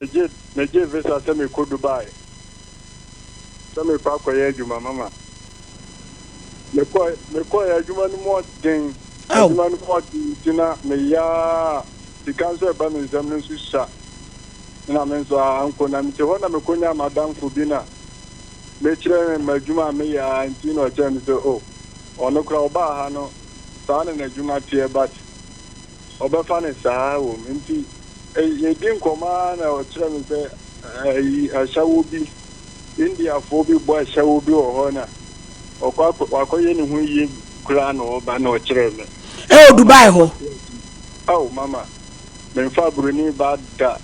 Meje visa se me ko Dubai. Se me pa ko ye juma mama. Me ko ya juma no mo den. Juma no mo tina me ya the council ba me zam no susha. Na me so anko na me ho na me ko nya madam Fubina. Me kire me juma me ya ntino che me so ono kra oba ha no sa na juma tie but oba fa ne sa wo nti ye din koma na o kire me se ashawo bi India fo bi bo ashawo bi o ho na wakɔyɛ ne ho yie kura na ɔba na ɔkyerɛ me Dubai ho mama me fa bruni ba da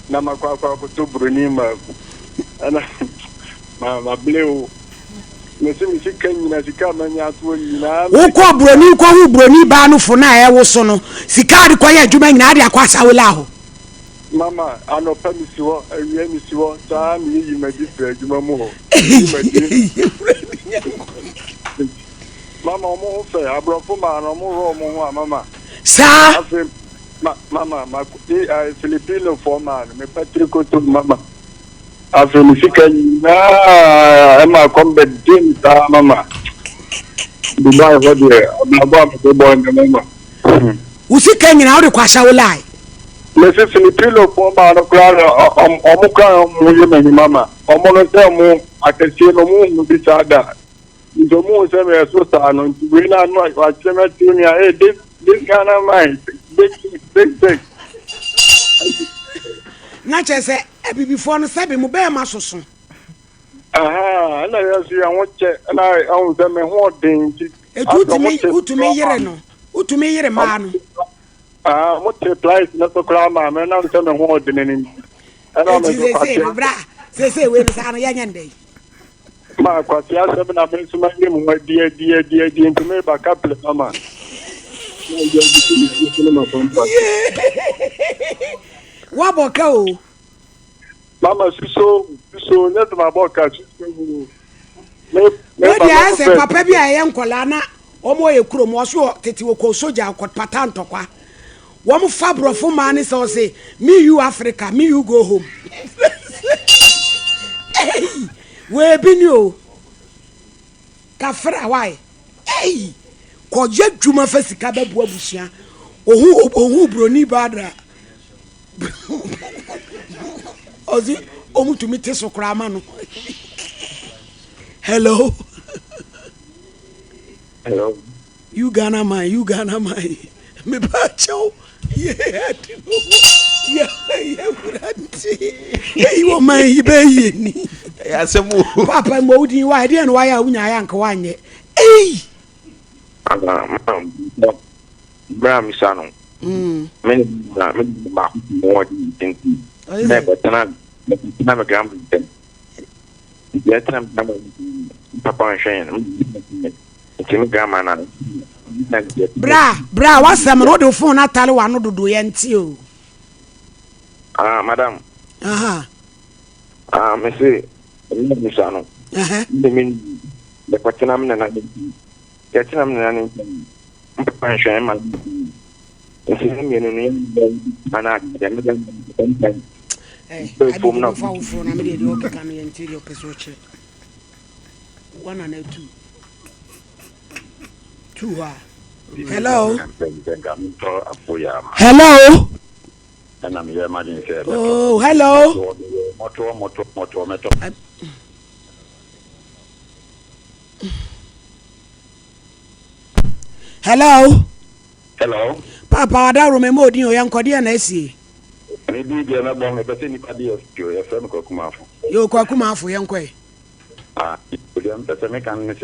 na makwa to bruni ma ana ma bleu me se mi sika nyina sika manya to nyina wo ko hu bruni ba no fo na wo so no sika de koyɛ adwuma nyina de akwasa wela ho mama ano pa mi siwo awie mi siwo ta mi yi magi fra adwuma mu ho mama omo fe abrofo ma no mo ro mo ho mama sa mama Filipino for man me Patrico to mama afi mi sika na ma kombe din ta mama Dubai ho de na ba me boy mama wo sika nyina wo de kwasa wela Mese Filipino for man kra omo kra mo ye mama omo no se mo akese no mo bi sada so mo se me so sa no we na no a chema tunia this kind of mind big na chese before no se be mo be ma soso na ya si an woche na an se me ho den ti utumi yere ma no mo triplies na to kra ma me na se me ho den ni ana me so kwase bra se we sa no ya nyande ma kwase ase na me so ma ni mo die nti me ba couple mama waboka o mama suso net ma boka suso me dia se papa bi aye nkola na omo ye kuro mo so tete wo ko soja ko patantokwa wo mo fabrofo ma ne so say me you Africa me you go home we bi ni o kafra why ko je dwuma fa sika bebu abusia ohu broni badra ozi omutumi te so kra ma no hello you Ghana man me ba chow yeah buranti wo man ibe ni ya semu papa mo udi wa de no wa ya unya ya nka wanye Bram Sano. Many ba more than never than never gram. Yet Papa and Shane. It's Gamma. Bra, what's the road of phone? I tell you, I know to do you. Madam. Monsieur Sano. The mean the Quatinam and Quatinam and Papa Shane. I don't know phone. I'm ready to come into your position. 1 and 2. 2 hello. Hello. And I'm here, imagine. Oh, hello. Motor. Hello. Papa, I don't remember you. Young Cordian, I see. Maybe you're not born, but anybody else, your friend Kokumafu. You Kokumafu, young Quay. William, that's a mechanic.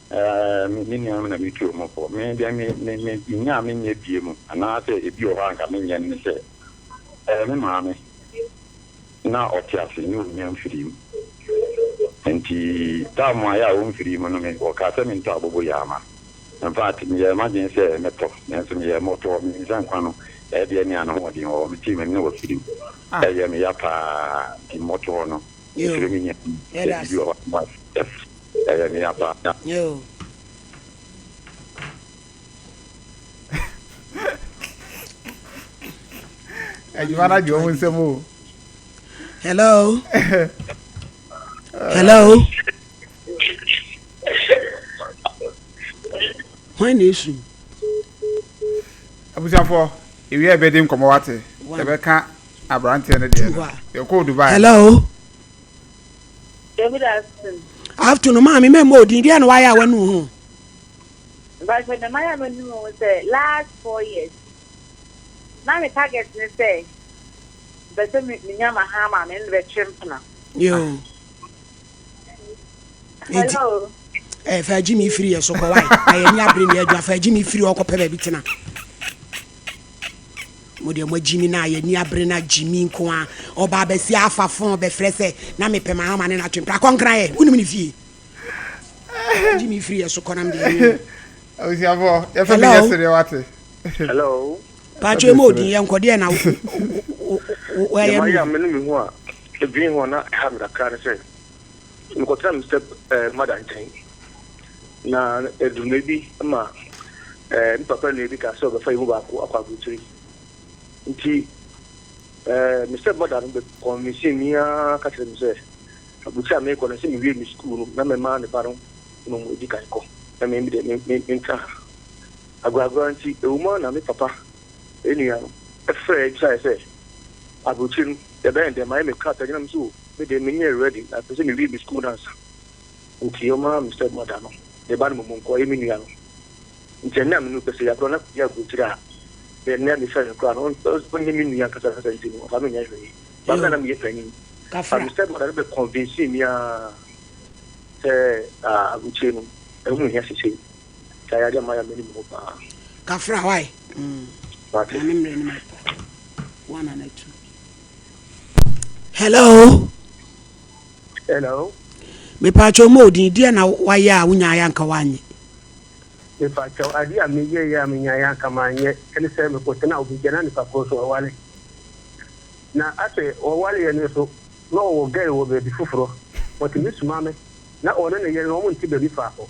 Minium and me too, more. Maybe I mean, Yamin, you, and I say, if you're wrong, I mean, and say, Mammy. Now, or Chelsea, you name for him. And he, damn my own for him, or Catam in Taboyama. In fact, me imagine say metal, and some year motor means Anquano, Eddie and Holding or team and no film. I am Yapa, the motor, no. You are I am Yapa. You. And you want to go with some more. Hello. Hello. When is you? Abusafo, if you are bedding Komawati, Rebecca, Abrante, and you call Dubai. Hello. Good afternoon. Afternoon, mommy, me more Indian why I went home. But when the Maya was the last 4 years, now the target is say, but the Minyama Hama and the Chimpana. Yo. Hello. If I Jimmy free, so why? I am not bringing you for Jimmy free or copper bitina. Modiamo Jimmy na ye nia brena Jimmy nko a oba ba si afafon be frese na me pema ha mane na twempra konkra ye wonu mi fie Jimmy free so konam de Abusafo, e fa me yesterday wate. Hello. Pacho modi ye nkode na wo ye Maya menu me ho a e bi ho na ha me ka say. Nko tram step madam ten. Na edumebi ma papa na ebi ka so be fa ihu ba ko akwa buturi. Nti Mr. Modern be convince me ka tell me say abucha me ko na say me we school na me ma ne baron no mo di kan ko na me de me nka agwagwa nti e wo na me papa enua e frɛ say abuchi the band dem I me ka ta na so me de me ready na say me we school dance nti o ma Mr. Modern no de ba no mo ko e me nua no nti na me no pese ya pro na ya gutira the name is a crown on me ya kasa nti no fa me nya hwe ba na me yepanyin Kafra Mr. Modern be convince me say abuchi no e hu ya sisi ka ya de Maya meni mo ba Kafra why but one and two. Hello. Hello. Me pacho modi dia na waya wunya ya nka wanye. Me pacho adi amiye ya minya ya kamanye kene se me ko tena obijana ni pakoso wale. Na ase wale ya neso no wo gai wo be fufuro. Woti misumame na ono ne ye no mo nti be bi faako.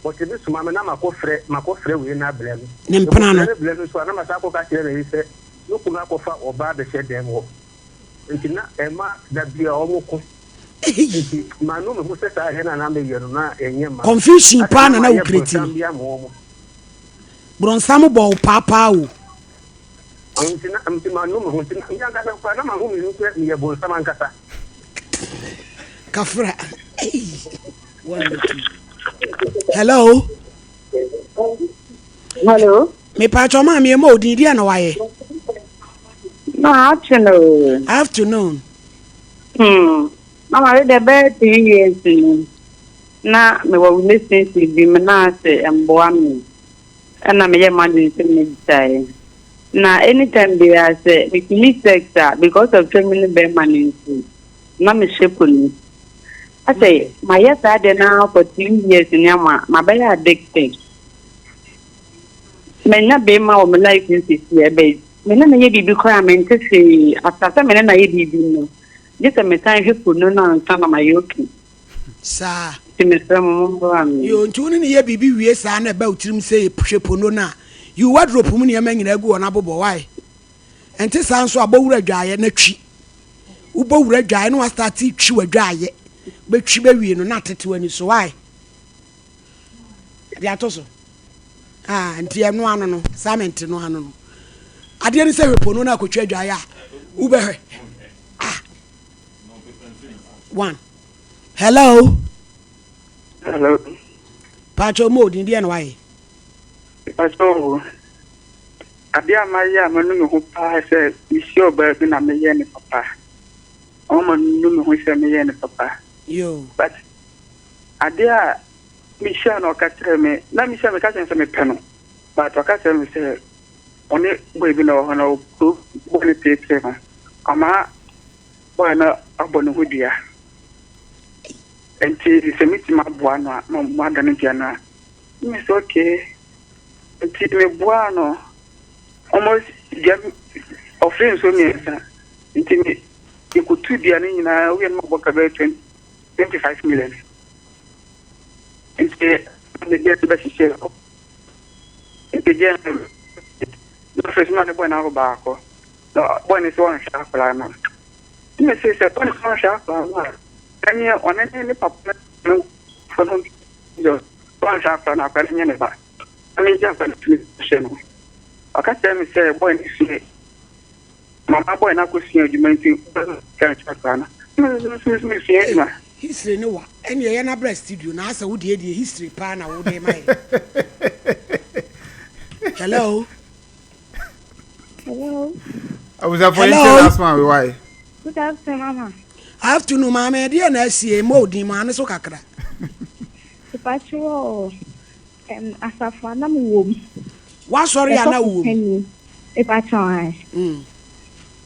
Woti misumame na makofre we na blem. Ne mpana no. Blem so na masako ka kire ne se no kuna ko fa oba be she dem wo. Ntina ema da bia omuko manu me musa sa he na me yero na enye ma confusion pa na na ukreti bronsam bo papa o ntina manu me ntina nyanga sa pa na ma hu me nko me ye bo sama nkasa Kafra hello Hello. me pacho ma me mo odin dia na waye afternoon Mama, the bed 3 years. Na me wa listening to be menase and boami. And I'm a man in say. Na anytime they are say we need sector because of family money. Na me shepuni. I say my yes I dey now for 3 years in Yama, my baby addicted. Me na be ma o me like this here be. Me na ye bibi kwa me ntese after me na ye bibi no. Just a time people no na my yoki. Sa. You ntuni ni ye bibi wie sa na ba utirim say hwepo no na. You wardrobe mu ne ma nyina gu ona bobo why. Enti sa nso abowura dwaye na twi. Ubowura dwaye no start twi wadwaye. Be twi be wie no na tete wani so why. Dia toso. Enti eno ano no, sament no ano no. Ade ni say hwepo no na akotwa dwaye a ubehwe. One. Hello. hello Pacho modi ndi why? pacho adi amaya manu me ho pa se isi oba bi na me ye ne papa o manu me ho se me ye ne papa Yo. but adi a mi sha no ka tere me na mi sha me ka se me peno but o ka se me se oni boy bi na ho na o bo ne te ma ama boy na abonu hudia enti se miti mabuano no mwanda ne diana mi so okay enti me buano almost jam offering so me enti me ikutu diana nyina we no boka be 25 million enti the get be share enti je no fresh man boy na go ba ko no boy ni so on sha kula na me say on sharp and you on any papa for them just one sharp and up and any back. I mean, just a channel. I can't tell me, say, boy, my boy, and I could see you mentioning can't history no wa and you na breast studio na asa wo die history pa na wo dey mai. Hello. I was for you last man why? Good afternoon, Mama. Afternoon, Mama. Dear na see mo di man so kakra. The patrol asafa na mo wom. Wa sorry na wom. E patrol.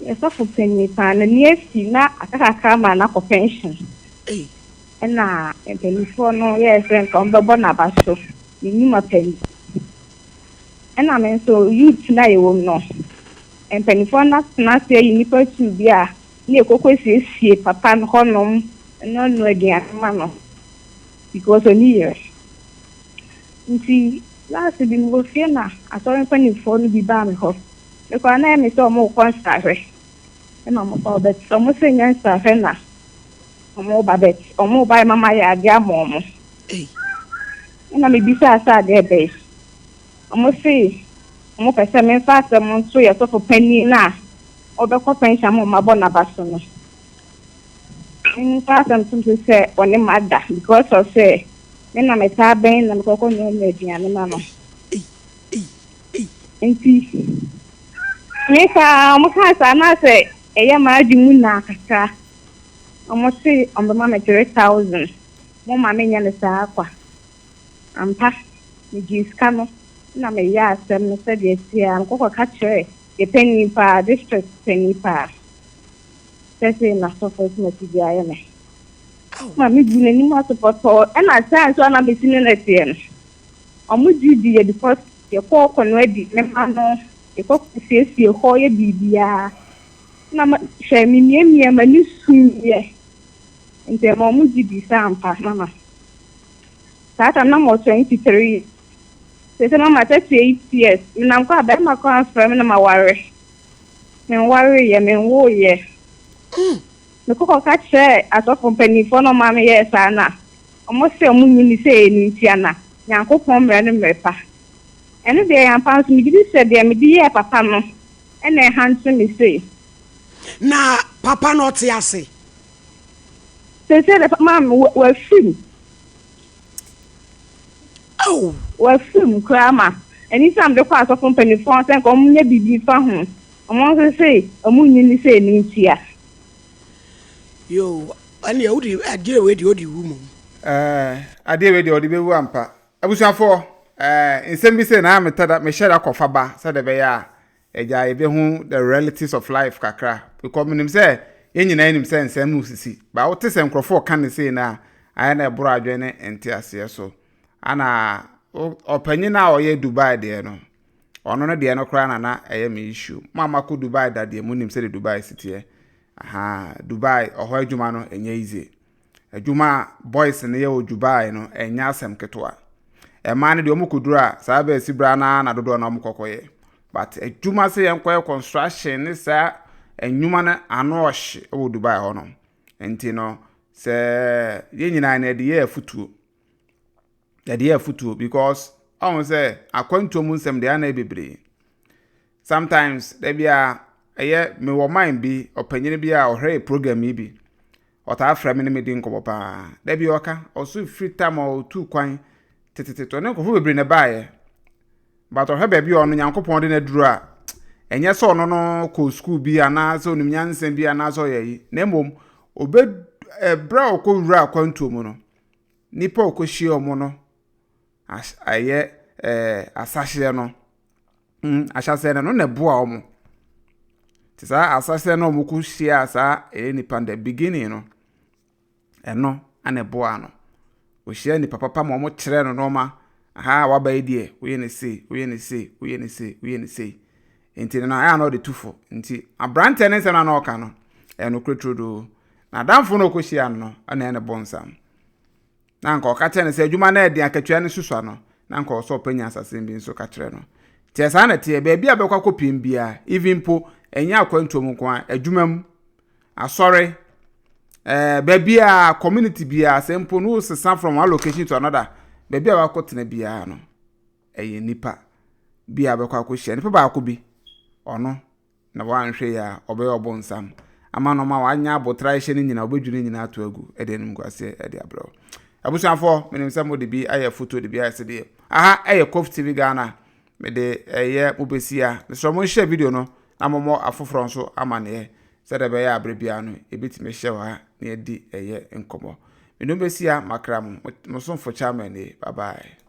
Eso for penny pa na niefi na akaka ma na ko pension. Na telephone no yes en ko bebo na ba so. Ni ma penny. Na men so youth na e wom no. En penifo na se yi pa tu bia na ekoko sie papa no honom no no aduan no because oni year nti last bi mo fie na asorry penifo no bi ba me ho e kwa na me so mo konstare e ma mo pa bet so mo se nyan sa fe na mo ba bet o mo ba mama ya dia mo mo na me bi sa de be o mo se mo pese me fa se mo so ye so for penny na obekọ pension mo mabo na baso no in fact I'm to say on mother because of say me na me ta ben na ko no me aduane ma no enti me ka mo ka sa na say eya ma adi mu na kaka mo say on the mama 3000 mo ma me nya ne sa akwa ampa ni jiska no na me ya asem no se de sia ko ka chere the penny pa district penny pa say na so for me ti dia me ma mi bu ni ma support e na chance na be sinu na tie omu di because ye ko no adi me ma no e ko siesie ho ye bibia na ma she mi ma ni su ye nte mo mu di sampa mama tata na mo 23 se mama 38 years na ko abe ma ko afra me na ma ware ye me wo ye me ko ka che aso company for no ma me ye sa na omo se omo nyini se ni tia na nyankopon mre ne mrepa ene de yan pan so mi di se de me di ye papa no ene hantu mi se na papa no te ase se de mama wa film oh wa film krama eni sam de kwa aso company for sen ko omo nya bibi fa ho omo se omo nyini se ni tia yo ani odi adie we di odi wu mu adie we di odi be wu ampa abusuafo nsem bi se na ametada me share akofa ba se de be ya eja ebe hu the realities of life kakra because minim se yenyina enim se nsem mu sisi ba wote se nkrofo kan se na aya na ebro adwene enti ase so ana opanyina oye Dubai de no ono no de no kra na eye me issue mama ko Dubai da de munim se de Dubai city aha Dubai oho adwuma no enye easy adwuma boys ne ye o Dubai no enya asem ketwa e ma ne de omukodura sa ba sibra na dodo na omukokoye but adwuma se yenkoye construction ne sa enwuma na anohye o Dubai ho no enti no se ye nyina na de ye afutuo because I say akwantu mu nsem de ana bebre sometimes there be a me wo mind bi opanyine bi a ohre program bi ota afra me ne me din ko pa there be oka oso free time o tu kwan teteteto ne ko fu bebre ne baaye but ohre ba bi ono nyankopon de na duru a enye so ono no ko school bi ana so onum nyansen bi ana so yayi na mom obe bra o ko wura akwantu mu no nipa o ko hie o mu no aye asahye no ahyase no na boa omo tisa asahye no omo ku hia sa nipa the beginning no eno ana boa no o hia ni papa ma omo kire no no ma aha wa ba edie we ne sei enti na ya no de tufo enti abrante ne se na no ka no eno kretrodo na damfo no ko hia no ana ene bonsam na nka ọka tene se adwuma na edi akatwa ne susua no na nka ọsọ panya asasem bi nso ka kire no tie sa na tie be bia be kwakọ pim bia even po enya akwantu mu kwa adwuma mu asɔre baabi a community bia sempo no sesa from one location to another baabi a wakɔtena bia no ɛyɛ nipa bia bɛkɔ akɔhyia nipa baako bi ɔno na wanhwɛ ya ɔbɛyɛ ɔbɔ nsam ama no ma wanya abotra hyɛ ne nyina obɛdwune nyina ato agu ɛde nim kwase ɛde abrɛ abusuafo menim sɛ mo de bi ayɛ photo de bi ayɛ sɛ de aha ɛyɛ Kof TV Ghana me de ɛyɛ mobesia so mo share video no na mo afoforo nso ama ne sɛ de bɛyɛ abrɛ bia no ebetime hyɛ wa na yɛdi ɛyɛ nkɔmɔ me no besia makra mo so mfo chairman bye bye.